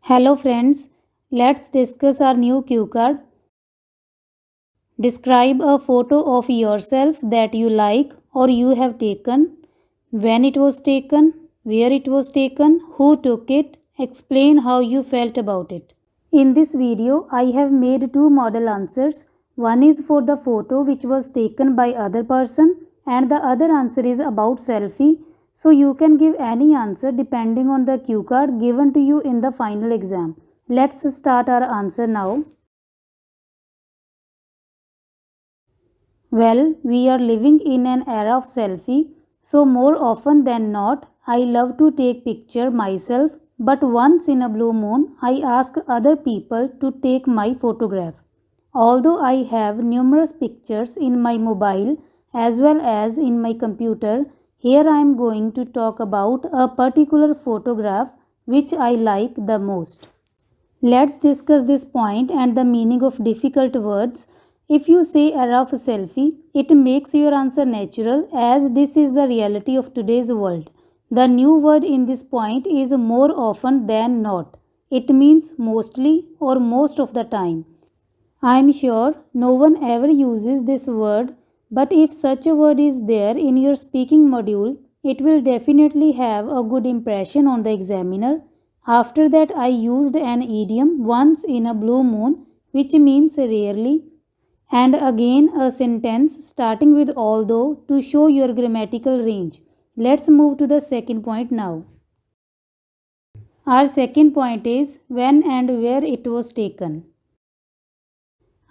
Hello friends, let's discuss our new cue card. Describe a photo of yourself that you like or you have taken, when it was taken, where it was taken, who took it, explain how you felt about it. In this video, I have made two model answers. One is for the photo which was taken by other person and the other answer is about selfie. So you can give any answer depending on the cue card given to you in the final exam. Let's start our answer now. Well, we are living in an era of selfie, so more often than not, I love to take picture myself, but once in a blue moon, I ask other people to take my photograph. Although I have numerous pictures in my mobile as well as in my computer, here I am going to talk about a particular photograph which I like the most. Let's discuss this point and the meaning of difficult words. If you say a rough selfie, it makes your answer natural as this is the reality of today's world. The new word in this point is more often than not. It means mostly or most of the time. I am sure no one ever uses this word, but if such a word is there in your speaking module, it will definitely have a good impression on the examiner. After that, I used an idiom once in a blue moon, which means rarely, and again a sentence starting with although to show your grammatical range. Let's move to the second point now. Our second point is when and where it was taken.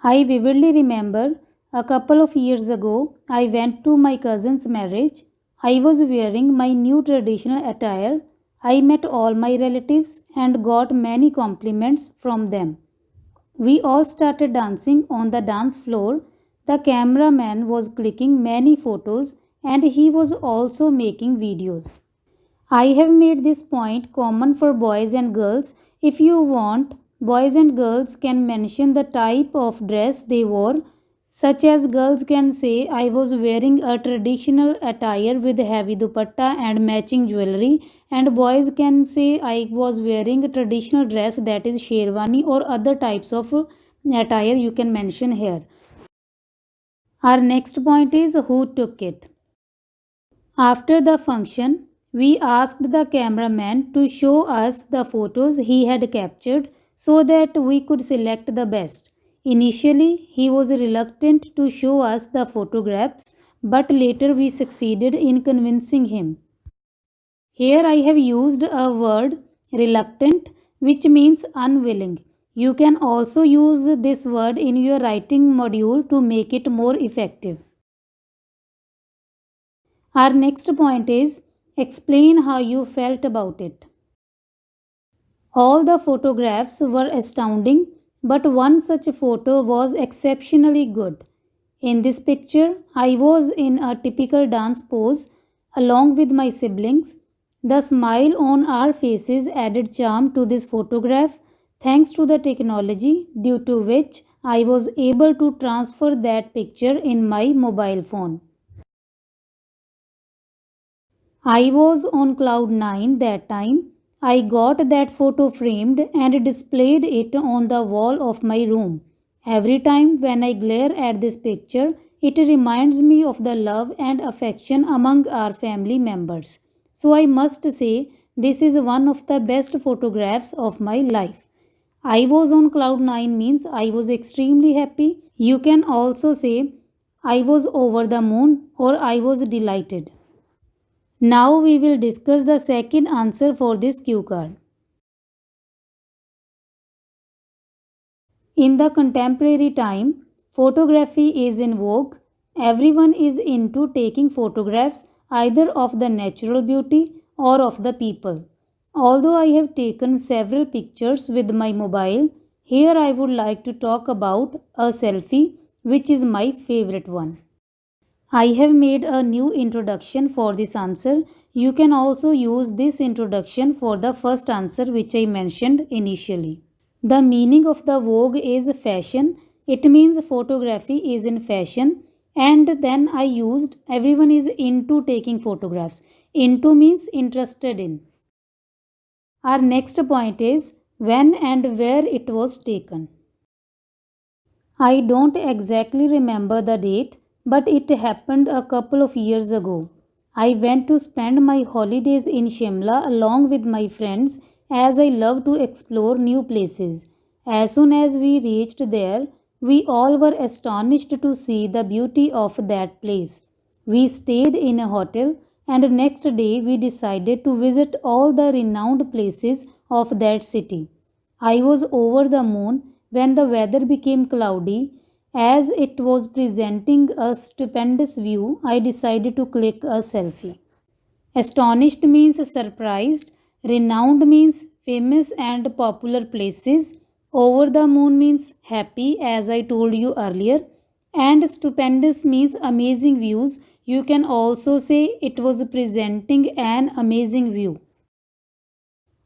I vividly remember a couple of years ago, I went to my cousin's marriage. I was wearing my new traditional attire. I met all my relatives and got many compliments from them. We all started dancing on the dance floor. The cameraman was clicking many photos and he was also making videos. I have made this point common for boys and girls. If you want, boys and girls can mention the type of dress they wore, such as girls can say, I was wearing a traditional attire with heavy dupatta and matching jewelry, and boys can say, I was wearing a traditional dress that is sherwani or other types of attire you can mention here. Our next point is who took it. After the function, we asked the cameraman to show us the photos he had captured so that we could select the best. Initially, he was reluctant to show us the photographs, but later we succeeded in convincing him. Here I have used a word reluctant, which means unwilling. You can also use this word in your writing module to make it more effective. Our next point is explain how you felt about it. All the photographs were astounding, but one such photo was exceptionally good. In this picture, I was in a typical dance pose along with my siblings. The smile on our faces added charm to this photograph thanks to the technology due to which I was able to transfer that picture in my mobile phone. I was on cloud 9 that time. I got that photo framed and displayed it on the wall of my room. Every time when I glare at this picture, it reminds me of the love and affection among our family members. So I must say, this is one of the best photographs of my life. I was on cloud 9 means I was extremely happy. You can also say, I was over the moon or I was delighted. Now we will discuss the second answer for this cue card. In the contemporary time, photography is in vogue. Everyone is into taking photographs either of the natural beauty or of the people. Although I have taken several pictures with my mobile, here I would like to talk about a selfie, which is my favorite one. I have made a new introduction for this answer. You can also use this introduction for the first answer which I mentioned initially. The meaning of the vogue is fashion. It means photography is in fashion. And then I used everyone is into taking photographs. Into means interested in. Our next point is when and where it was taken. I don't exactly remember the date, but it happened a couple of years ago. I went to spend my holidays in Shimla along with my friends as I love to explore new places. As soon as we reached there, we all were astonished to see the beauty of that place. We stayed in a hotel, and next day we decided to visit all the renowned places of that city. I was over the moon when the weather became cloudy. As it was presenting a stupendous view, I decided to click a selfie. Astonished means surprised, renowned means famous and popular places, over the moon means happy, as I told you earlier, and stupendous means amazing views. You can also say it was presenting an amazing view.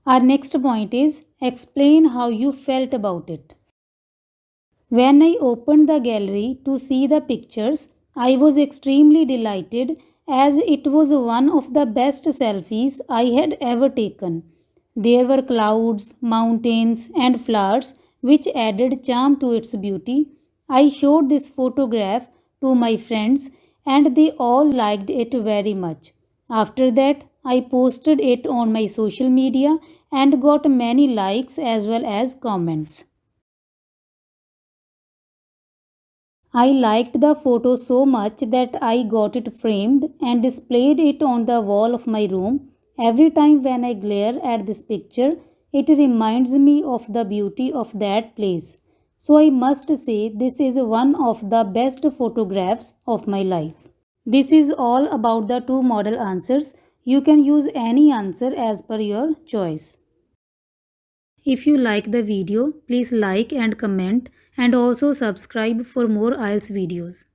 Our next point is explain how you felt about it. When I opened the gallery to see the pictures, I was extremely delighted as it was one of the best selfies I had ever taken. There were clouds, mountains, and flowers which added charm to its beauty. I showed this photograph to my friends and they all liked it very much. After that, I posted it on my social media and got many likes as well as comments. I liked the photo so much that I got it framed and displayed it on the wall of my room. Every time when I glare at this picture, it reminds me of the beauty of that place. So I must say, this is one of the best photographs of my life. This is all about the two model answers. You can use any answer as per your choice. If you like the video, please like and comment and also subscribe for more IELTS videos.